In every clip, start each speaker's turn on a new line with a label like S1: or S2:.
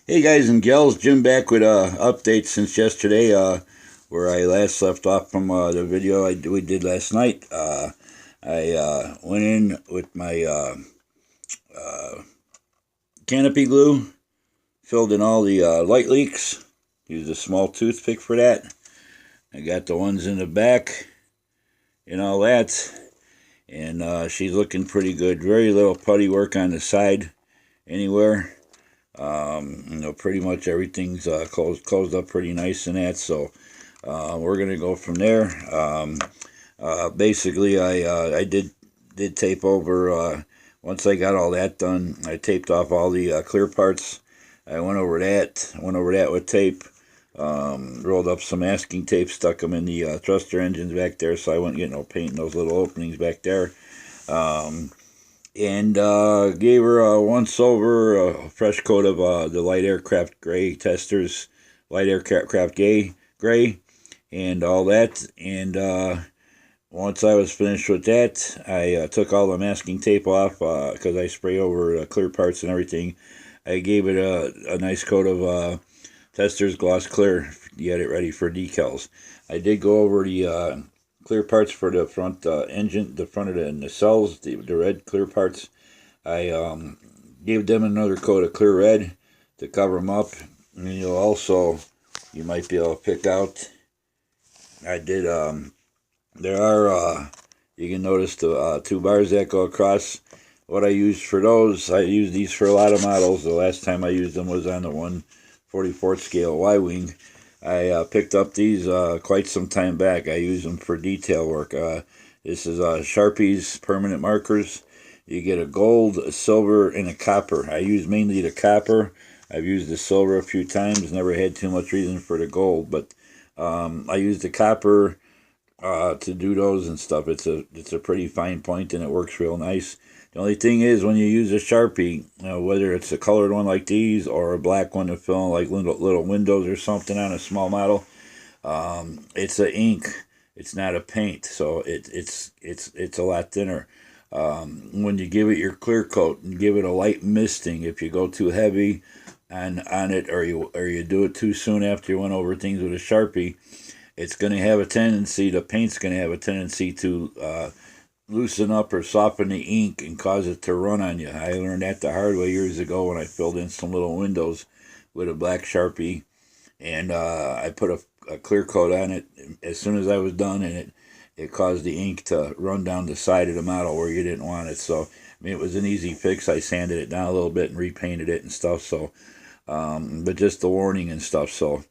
S1: Hey guys and gals, Jim back with updates since yesterday, where I last left off from the video we did last night. I went in with my uh, canopy glue, filled in all the light leaks, used a small toothpick for that. I got the ones in the back and all that, and she's looking pretty good. Very little putty work on the side anywhere. Pretty much everything's closed up pretty nice in that. So we're gonna go from there. Basically, I did tape over. Once I got all that done, I taped off all the clear parts. I went over that. Went over that with tape. Rolled up some masking tape, stuck them in the thruster engines back there, so I wouldn't get no paint in those little openings back there. And gave her a once over a fresh coat of the light aircraft gray testers, light aircraft gray, and all that. And once I was finished with that, I took all the masking tape off because I spray over clear parts and everything. I gave it a nice coat of testers gloss clear to get it ready for decals. I did go over the clear parts for the front engine, the front of the nacelles, the red clear parts. I gave them another coat of clear red to cover them up. And you might be able to pick out, I did, there are, you can notice the two bars that go across. What I used for those, I used these for a lot of models. The last time I used them was on the 1/44 scale Y-wing. I picked up these quite some time back. I use them for detail work. This is Sharpie's permanent markers. You get a gold, a silver, and a copper. I use mainly the copper. I've used the silver a few times. Never had too much reason for the gold, but I use the copper to do those and stuff. It's a pretty fine point and it works real nice. The only thing is when you use a Sharpie, whether it's a colored one like these or a black one to fill in like little windows or something on a small model, it's a ink. It's not a paint, so it's a lot thinner. When you give it your clear coat and give it a light misting, if you go too heavy on it or you do it too soon after you went over things with a Sharpie, it's going to have a tendency, the paint's going to have a tendency to loosen up or soften the ink and cause it to run on you. I learned that the hard way years ago when I filled in some little windows with a black Sharpie, and I put a clear coat on it as soon as I was done, and it caused the ink to run down the side of the model where you didn't want it. So, I mean, it was an easy fix. I sanded it down a little bit and repainted it and stuff, so, but just the warning and stuff, so.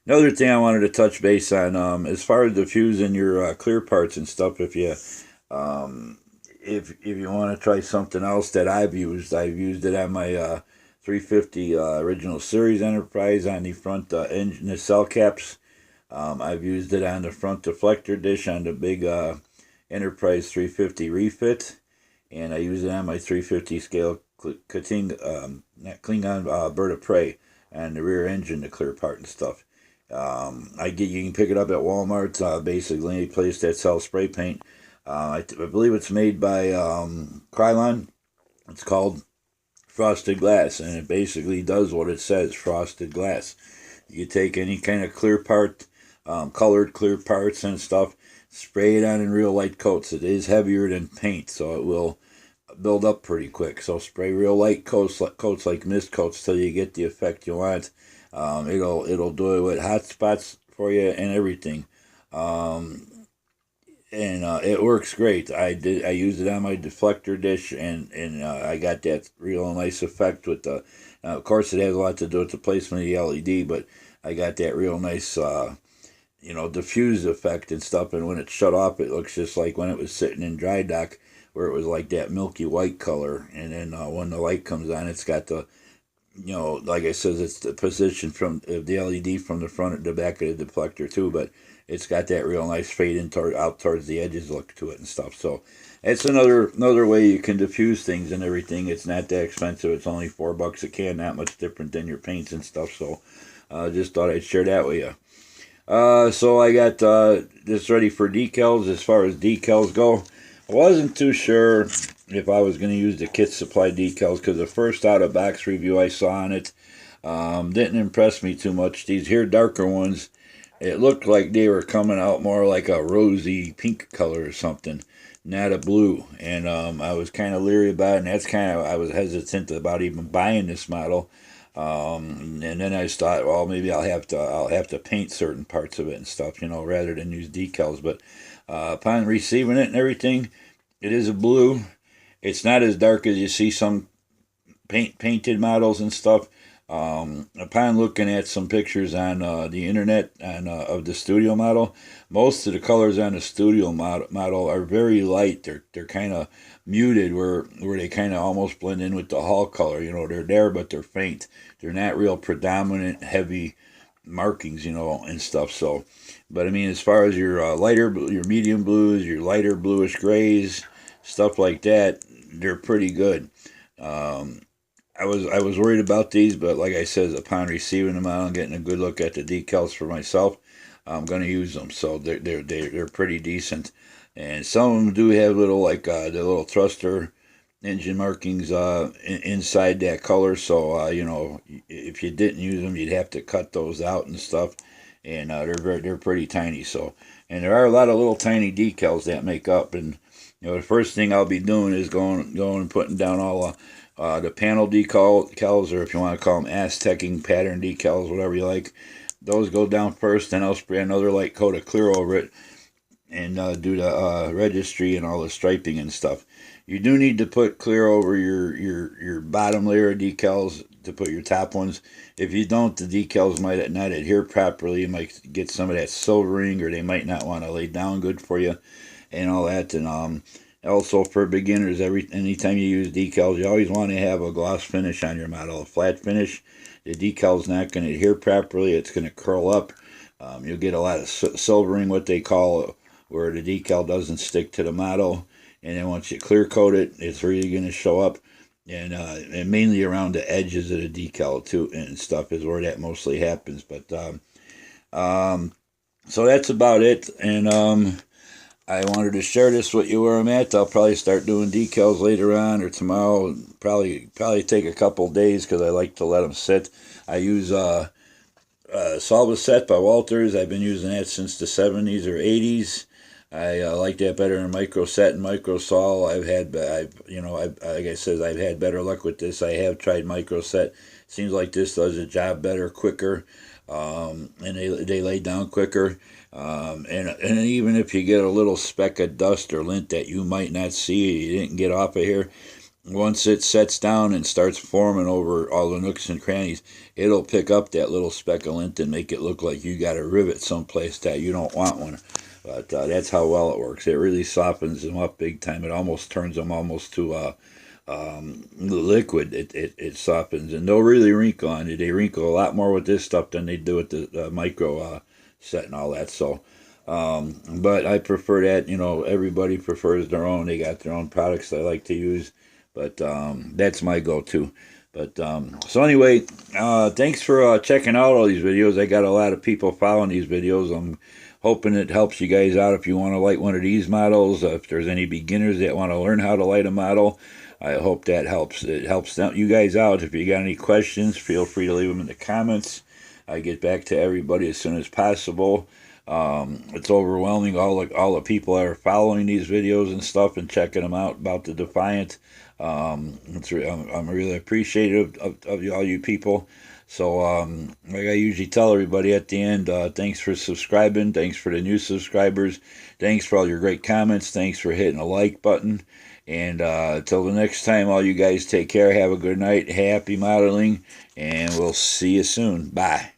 S1: Another thing I wanted to touch base on, as far as diffusing your clear parts and stuff, um, if you want to try something else that I've used it on my 350 original series Enterprise on the front engine nacelle caps. I've used it on the front deflector dish on the big Enterprise 350 refit, and I use it on my 350 scale Klingon bird of prey and the rear engine, the clear part and stuff. You can pick it up at Walmart, basically any place that sells spray paint. I believe it's made by Krylon. It's called Frosted Glass, and it basically does what it says, frosted glass. You take any kind of clear part, colored clear parts and stuff, spray it on in real light coats. It is heavier than paint, so it will build up pretty quick. So spray real light coats like mist coats till you get the effect you want. It'll do it with hot spots for you and everything. And it works great. I used it on my deflector dish, and I got that real nice effect with the. Of course, it has a lot to do with the placement of the LED, but I got that real nice, diffuse effect and stuff. And when it's shut off, it looks just like when it was sitting in dry dock, where it was like that milky white color. And then when the light comes on, it's got the, like I said, it's the position from the LED from the front to the back of the deflector too, but it's got that real nice fade out towards the edges look to it and stuff. So it's another way you can diffuse things and everything. It's not that expensive. It's only $4 a can, not much different than your paints and stuff. So just thought I'd share that with you. So I got this ready for decals. As far as decals go, I wasn't too sure if I was going to use the kit supply decals because the first out of box review I saw on it, Didn't impress me too much. These here darker ones, it looked like they were coming out more like a rosy pink color or something, not a blue. And I was kind of leery about it, and that's kind of, I was hesitant about even buying this model. And then I thought, well, maybe I'll have to paint certain parts of it and stuff, you know, rather than use decals. But upon receiving it and everything, it is a blue. It's not as dark as you see some painted models and stuff. Upon looking at some pictures on the internet of the studio model, most of the colors on the studio model are very light. They're kind of muted, where they kind of almost blend in with the hull color. You know, they're there, but they're faint. They're not real predominant, heavy markings, you know, and stuff. So, but I mean, as far as your your medium blues, your lighter bluish grays, stuff like that, they're pretty good. Um, I was worried about these, but like I said, upon receiving them out and getting a good look at the decals for myself, I'm going to use them. So they're pretty decent, and some of them do have little like the little thruster engine markings inside that color. So you know, if you didn't use them, you'd have to cut those out and stuff, and they're pretty tiny. So, and there are a lot of little tiny decals that make up. And you know, the first thing I'll be doing is going and putting down all the panel decals, or if you want to call them Aztecing pattern decals, whatever you like. Those go down first, then I'll spray another light coat of clear over it and do the registry and all the striping and stuff. You do need to put clear over your bottom layer of decals to put your top ones. If you don't, the decals might not adhere properly. You might get some of that silvering, or they might not want to lay down good for you and all that. And also for beginners, anytime you use decals, you always want to have a gloss finish on your model, a flat finish. The decal's not going to adhere properly. It's going to curl up. You'll get a lot of silvering, what they call, where the decal doesn't stick to the model. And then once you clear coat it, it's really going to show up. And mainly around the edges of the decal too and stuff is where that mostly happens. But so that's about it. And I wanted to share this with you where I'm at. I'll probably start doing decals later on or tomorrow. Probably take a couple days because I like to let them sit. I use Solvaset by Walters. I've been using that since the 70s or 80s. I like that better than Microset and Microsol. Like I said, I've had better luck with this. I have tried Microset. Seems like this does a job better, quicker, and they lay down quicker. And even if you get a little speck of dust or lint that you might not see, you didn't get off of here, once it sets down and starts forming over all the nooks and crannies, it'll pick up that little speck of lint and make it look like you got a rivet someplace that you don't want one. But that's how well it works. It really softens them up big time. It almost turns them almost to liquid. It softens, and they'll really wrinkle on it. They wrinkle a lot more with this stuff than they do with the micro set and all that. So, but I prefer that. You know, everybody prefers their own. They got their own products they like to use, but that's my go-to. But so anyway, thanks for checking out all these videos. I got a lot of people following these videos. I'm hoping it helps you guys out if you want to light one of these models. If there's any beginners that want to learn how to light a model, I hope that helps. It helps you guys out. If you got any questions, feel free to leave them in the comments. I get back to everybody as soon as possible. It's overwhelming, all the people that are following these videos and stuff and checking them out about the Defiant. I'm really appreciative of all you people. So, like I usually tell everybody at the end, thanks for subscribing. Thanks for the new subscribers. Thanks for all your great comments. Thanks for hitting the like button. And until the next time, all you guys take care. Have a good night. Happy modeling. And we'll see you soon. Bye.